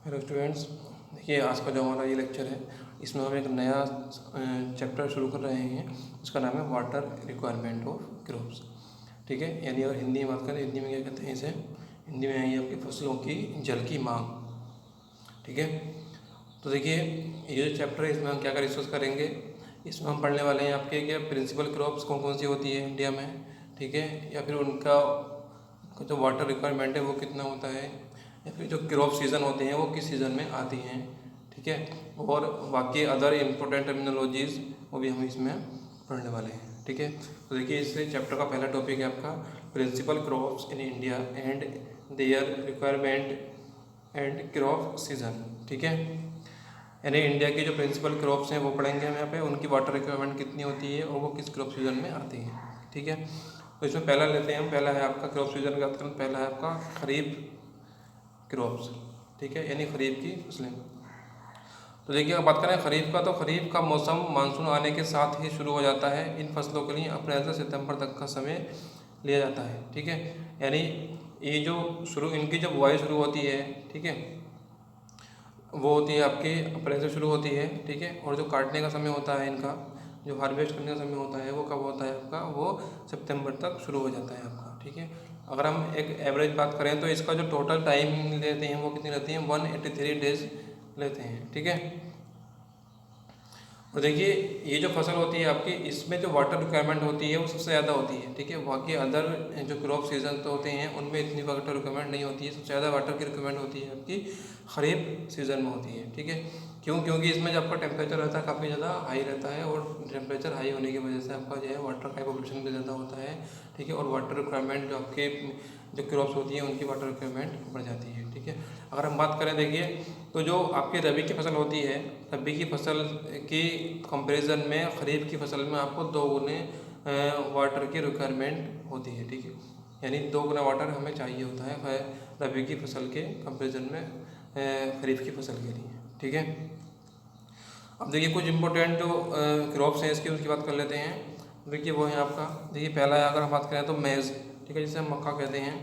Hello students, देखिए आज का जो हमारा ये लेक्चर है इसमें हम एक नया चैप्टर शुरू कर रहे हैं। उसका नाम है वाटर रिक्वायरमेंट ऑफ क्रॉप्स। ठीक है, यानी अगर हिंदी में बात करें, हिंदी में क्या कहते हैं इसे, हिंदी में है ये आपकी फसलों की जल की मांग। ठीक है, तो देखिए ये जो चैप्टर है इसमें हम क्या क्या डिस्कस करेंगे। इसमें हम पढ़ने वाले हैं आपके क्या प्रिंसिपल क्रॉप्स कौन कौन सी होती है इंडिया में, ठीक है, या फिर उनका जो वाटर रिक्वायरमेंट है वो कितना होता है, या फिर जो क्रॉप सीज़न होते हैं वो किस सीज़न में आती हैं। ठीक है, और बाकी अदर इम्पोर्टेंट टर्मिनोलॉजीज़ वो भी हम इसमें पढ़ने वाले हैं। ठीक है, तो देखिए इस चैप्टर का पहला टॉपिक है आपका principal crops in India and their requirement and crop season. ठीक है, यानी इंडिया की जो प्रिंसिपल क्रॉप्स हैं वो पढ़ेंगे हम यहाँ पे, उनकी वाटर रिक्वायरमेंट कितनी होती है और वो किस क्रॉप सीज़न में आती है। ठीक है, तो इसमें पहला लेते हैं हम, पहला है आपका क्रॉप सीज़न की बात करें, पहला है आपका खरीफ क्रॉप्स। ठीक है, यानी खरीफ की फसलें। तो देखिए अगर बात करें खरीफ का, तो खरीफ का मौसम मानसून आने के साथ ही शुरू हो जाता है। इन फसलों के लिए अप्रैल से सितंबर तक का समय लिया जाता है। ठीक है, यानी ये जो इनकी जब बुआई शुरू होती है, ठीक है, वो होती है आपकी अप्रैल से शुरू होती है। ठीक है, और जो काटने का समय होता है इनका, जो हार्वेस्ट करने का समय होता है वो कब होता है आपका, वो सितंबर तक शुरू हो जाता है आपका। ठीक है, अगर हम एक एवरेज बात करें तो इसका जो टोटल टाइम लेते हैं वो कितनी रहती है, 183 डेज लेते हैं। ठीक है, और देखिए ये जो फसल होती है आपकी, इसमें जो वाटर रिक्वायरमेंट होती है वो सबसे ज़्यादा होती है। ठीक है, बाकी अदर जो क्रॉप सीजन तो होते हैं उनमें इतनी वाटर रिक्वायरमेंट नहीं होती है। सबसे ज़्यादा वाटर की रिक्वायरमेंट होती है आपकी खरीफ सीज़न में होती है। ठीक है, क्योंकि इसमें जो आपका टेम्परेचर रहता है काफ़ी ज़्यादा हाई रहता है, और टेम्परेचर हाई होने की वजह से आपका जो है वाटर का एवोल्यूशन भी ज़्यादा होता है। ठीक है, और वाटर रिक्वायरमेंट जो आपके जो क्रॉप्स होती हैं उनकी वाटर रिक्वायरमेंट बढ़ जाती है। ठीक है, अगर हम बात करें देखिए, तो जो आपकी रबी की फसल होती है, रबी की फसल की कंपैरिजन में खरीफ की फसल में आपको 2 गुने वाटर की रिक्वायरमेंट होती है। ठीक है, यानी 2 गुना वाटर हमें चाहिए होता है रबी की फसल के कंपैरिजन में खरीफ की फसल के लिए। ठीक है, अब देखिए कुछ इंपॉर्टेंट जो क्रॉप्स हैं इसकी उनकी बात कर लेते हैं। देखिए वो है आपका, देखिए पहला है अगर हम बात करें तो मेज़। ठीक है, जिसे हम मक्का कहते हैं।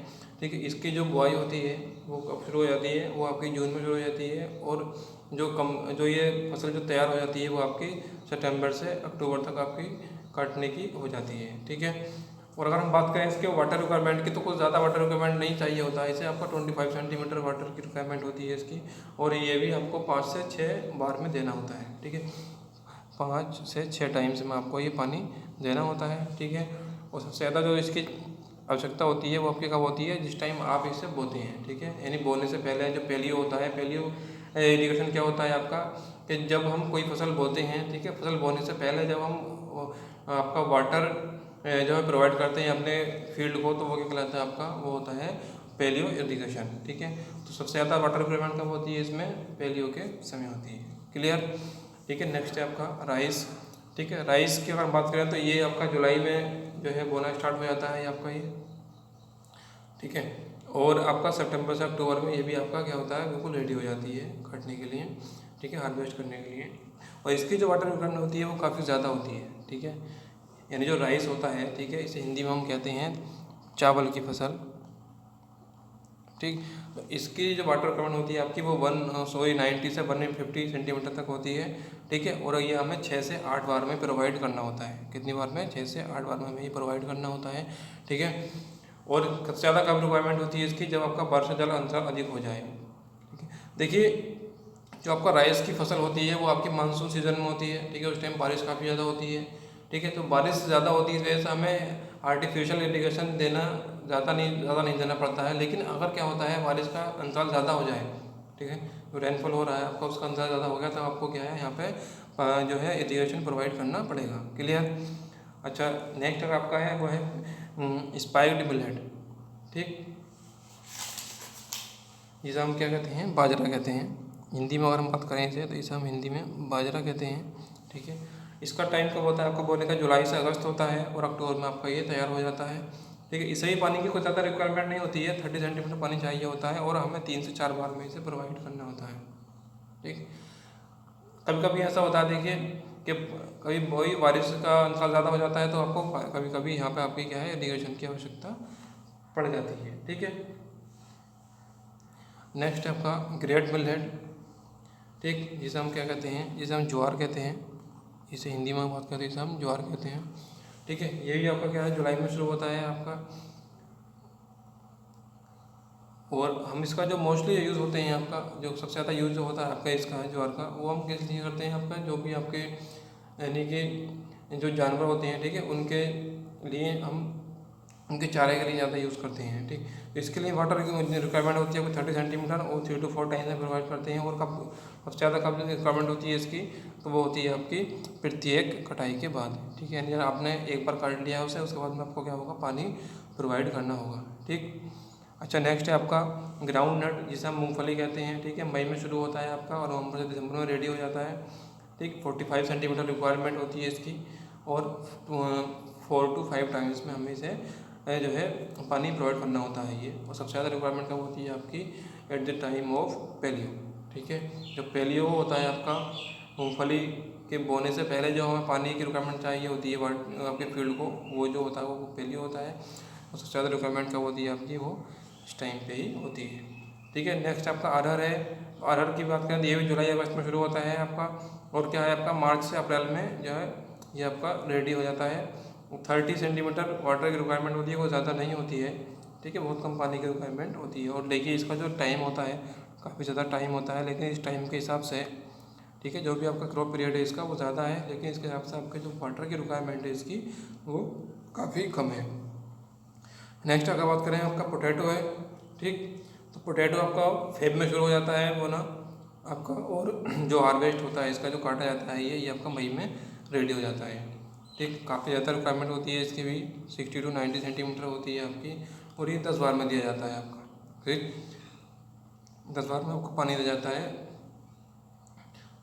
ठीक है, इसकी जो बुआई होती है वो कब शुरू हो जाती है, वो आपकी जून में शुरू हो जाती है, और जो ये फसल जो तैयार हो जाती है वो आपकी सितंबर से अक्टूबर तक आपकी काटने की हो जाती है। ठीक है, और अगर हम बात करें इसके वाटर रिक्वायरमेंट की, तो कुछ ज़्यादा वाटर रिक्वायरमेंट नहीं चाहिए होता है इसे, आपका 25 सेंटीमीटर वाटर की रिक्वायरमेंट होती है इसकी, और ये भी आपको 5 से 6 बार में देना होता है। ठीक है, 5 से 6 टाइम्स में आपको ये पानी देना होता है। ठीक है, और सबसे ज़्यादा जो इसकी आवश्यकता होती है वो आपकी कब होती है, जिस टाइम आप इसे बोते हैं। ठीक है, यानी बोने से पहले जो पेलियो होता है, पेलियो इरिगेशन क्या होता है आपका, कि जब हम कोई फसल बोते हैं, ठीक है, फसल बोने से पहले जब हम आपका वाटर जो है प्रोवाइड करते हैं अपने फील्ड को, तो वो क्या कहलाता है आपका, वो होता है पेलियो इरिगेशन। ठीक है, तो सबसे ज़्यादा वाटर रिक्वायरमेंट कब होती है इसमें, पेलियो के समय होती है। क्लियर। ठीक है, नेक्स्ट है आपका राइस। ठीक है, राइस की अगर बात करें तो ये आपका जुलाई में जो है बोना स्टार्ट हो जाता है आपका ये। ठीक है, और आपका सितंबर से अक्टूबर में ये भी आपका क्या होता है, बिल्कुल रेडी हो जाती है काटने के लिए। ठीक है, हार्वेस्ट करने के लिए, और इसकी जो वाटर रिक्वायरमेंट होती है वो काफ़ी ज़्यादा होती है। ठीक है, यानी जो राइस होता है, ठीक है, इसे हिंदी में हम कहते हैं चावल की फसल। ठीक, तो इसकी जो वाटर रिक्वायरमेंट होती है आपकी वो 90 से 150 सेंटीमीटर तक होती है। ठीक है, और ये हमें 6 से 8 बार में प्रोवाइड करना होता है। कितनी बार में, 6 से 8 बार में हमें ये प्रोवाइड करना होता है। ठीक है, और सबसे ज़्यादा कब रिक्वायरमेंट होती है इसकी, जब आपका वर्षा जल अंतराल अधिक हो जाए। ठीक है, देखिए जो आपका राइस की फसल होती है वो आपकी मानसून सीजन में होती है। ठीक है, उस टाइम बारिश काफ़ी ज़्यादा होती है। ठीक है, तो बारिश ज़्यादा होती है इस वजह से हमें आर्टिफिशियल इरिगेशन देना ज़्यादा नहीं देना पड़ता है। लेकिन अगर क्या होता है, बारिश का अंतराल ज़्यादा हो जाए, ठीक है, जो रेनफॉल हो रहा है आपका उसका अंतराल ज़्यादा हो गया, तो आपको क्या है यहाँ पे जो है इरिगेशन प्रोवाइड करना पड़ेगा। क्लियर। अच्छा, नेक्स्ट अगर आपका है वो है स्पाइक्ड मिलेट। ठीक, जिसे हम क्या कहते हैं, बाजरा कहते हैं हिंदी में। अगर हम बात करें इसे, तो इसे हम हिंदी में बाजरा कहते हैं। ठीक है, इसका टाइम कब होता है आपका बोने का, जुलाई से अगस्त होता है, और अक्टूबर में आपका ये तैयार हो जाता है। ठीक है, इसे ही पानी की कोई ज़्यादा रिक्वायरमेंट नहीं होती है, 30 सेंटीमीटर पानी चाहिए होता है, और हमें 3 से 4 बार में इसे प्रोवाइड करना होता है। ठीक, कभी कभी ऐसा होता है देखिए कि कभी वही बारिश का अंतराल ज़्यादा हो जाता है, तो आपको कभी कभी यहाँ पे आपकी क्या है, इरिगेशन की आवश्यकता पड़ जाती है। ठीक है, नेक्स्ट है आपका ग्रेट मिलेट, ठीक, जिसे हम क्या कहते हैं, जिसे हम ज्वार कहते हैं, इसे हिंदी में बात करते हैं, इसे हम ज्वार कहते हैं, ठीक है। ये भी आपका क्या है, जुलाई में शुरू होता है आपका। और हम इसका जो मोस्टली यूज़ होते हैं आपका, जो सबसे ज़्यादा यूज़ जो होता है आपका इसका ज्वार का, वो हम किस लिए करते हैं आपका, जो भी आपके यानी कि जो जानवर होते हैं, ठीक है, उनके लिए हम उनके चारे के लिए ज़्यादा यूज़ करते हैं, ठीक। तो इसके लिए वाटर की रिक्वायरमेंट होती है 30 सेंटीमीटर और 3 to 4 टाइम में प्रोवाइड करते हैं। और कब सबसे ज़्यादा कब रिक्वायरमेंट होती है इसकी, तो वो होती है आपकी प्रत्येक कटाई के बाद, ठीक है। यानी आपने एक बार काट लिया है उसे, उसके बाद में आपको क्या होगा, पानी प्रोवाइड करना होगा, ठीक। अच्छा, नेक्स्ट है आपका ग्राउंड नट, जिसे हम मूंगफली कहते हैं, ठीक है। मई में शुरू होता है आपका और नवंबर से दिसंबर में रेडी हो जाता है, ठीक। 45 सेंटीमीटर रिक्वायरमेंट होती है इसकी और 4 to 5 टाइम्स में हमें इसे जो है पानी प्रोवाइड करना होता है ये। और सबसे ज़्यादा रिक्वायरमेंट कब होती है आपकी, at the time of paleo, ठीक है। जब पेलियो होता है आपका, मूंगफली के बोने से पहले जो हमें पानी की रिक्वायरमेंट चाहिए होती है आपके फील्ड को, वो जो होता है वो पेलियो होता है। और सबसे ज़्यादा रिक्वायरमेंट कब होती है आपकी, वो इस टाइम पे ही होती है, ठीक है। नेक्स्ट आपका अरहर है। अरहर की बात करें तो ये भी जुलाई अगस्त में शुरू होता है आपका, और क्या है आपका मार्च से अप्रैल में जो है ये आपका रेडी हो जाता है। 30 सेंटीमीटर वाटर की रिक्वायरमेंट होती है, वो ज़्यादा नहीं होती है, ठीक है, बहुत कम पानी की रिक्वायरमेंट होती है। और देखिए इसका जो टाइम होता है काफ़ी ज़्यादा टाइम होता है, लेकिन इस टाइम के हिसाब से, ठीक है, जो भी आपका क्रॉप पीरियड है इसका वो ज़्यादा है, लेकिन इसके हिसाब से आपके जो वाटर की रिक्वायरमेंट है इसकी वो काफ़ी कम है। नेक्स्ट अगर बात करें आपका पोटैटो है, ठीक। तो पोटैटो आपका फेब में शुरू हो जाता है बोना आपका, और जो हार्वेस्ट होता है इसका, जो काटा जाता है ये आपका मई में रेडी हो जाता है, ठीक। काफ़ी ज़्यादा रिक्वायरमेंट होती है इसकी भी, 60 to 90 सेंटीमीटर होती है आपकी। और ये 10 बार में दिया जाता है आपका, ठीक, 10 बार में आपको पानी दिया जाता है।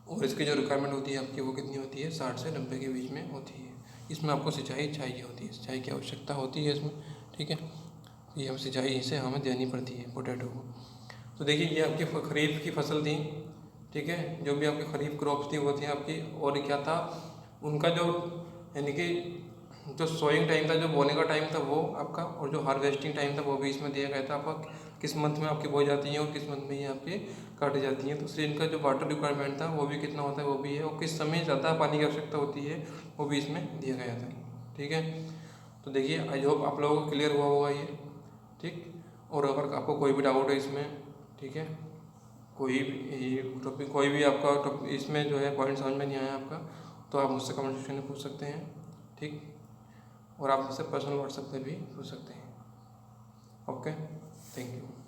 और इसकी जो रिक्वायरमेंट होती है आपकी वो कितनी होती है, 60 से 90 के बीच में होती है। इसमें आपको सिंचाई चाहिए होती है, सिंचाई की आवश्यकता होती है इसमें, ठीक है। ये हम सिंचाई से हमें देनी पड़ती है पोटैटो को। तो देखिए ये आपकी खरीफ की फसल थी, ठीक है, जो भी आपकी खरीफ क्रॉप्स थी वो थी आपकी। और क्या था उनका जो, यानी कि जो सोइंग टाइम था, जो बोने का टाइम था वो आपका, और जो हार्वेस्टिंग टाइम था वो भी इसमें दिया गया था आपका, किस मंथ में आपकी बोई जाती हैं और किस मंथ में ये आपके काटी जाती हैं। तो इसलिए इनका जो वाटर रिक्वायरमेंट था वो भी कितना होता है वो भी है, और किस समय ज़्यादा पानी की आवश्यकता होती है वो भी इसमें दिया गया था, ठीक है। तो देखिए आई होप आप लोगों को क्लियर हुआ होगा ये, ठीक। और अगर आपको कोई भी डाउट है इसमें, ठीक है, कोई भी टॉपिक, कोई भी आपका इसमें जो है पॉइंट समझ में नहीं आया आपका, तो आप मुझसे कमेंट सेक्शन में पूछ सकते हैं, ठीक। और आप मुझसे पर्सनल व्हाट्सएप पे भी पूछ सकते हैं। Okay, thank you.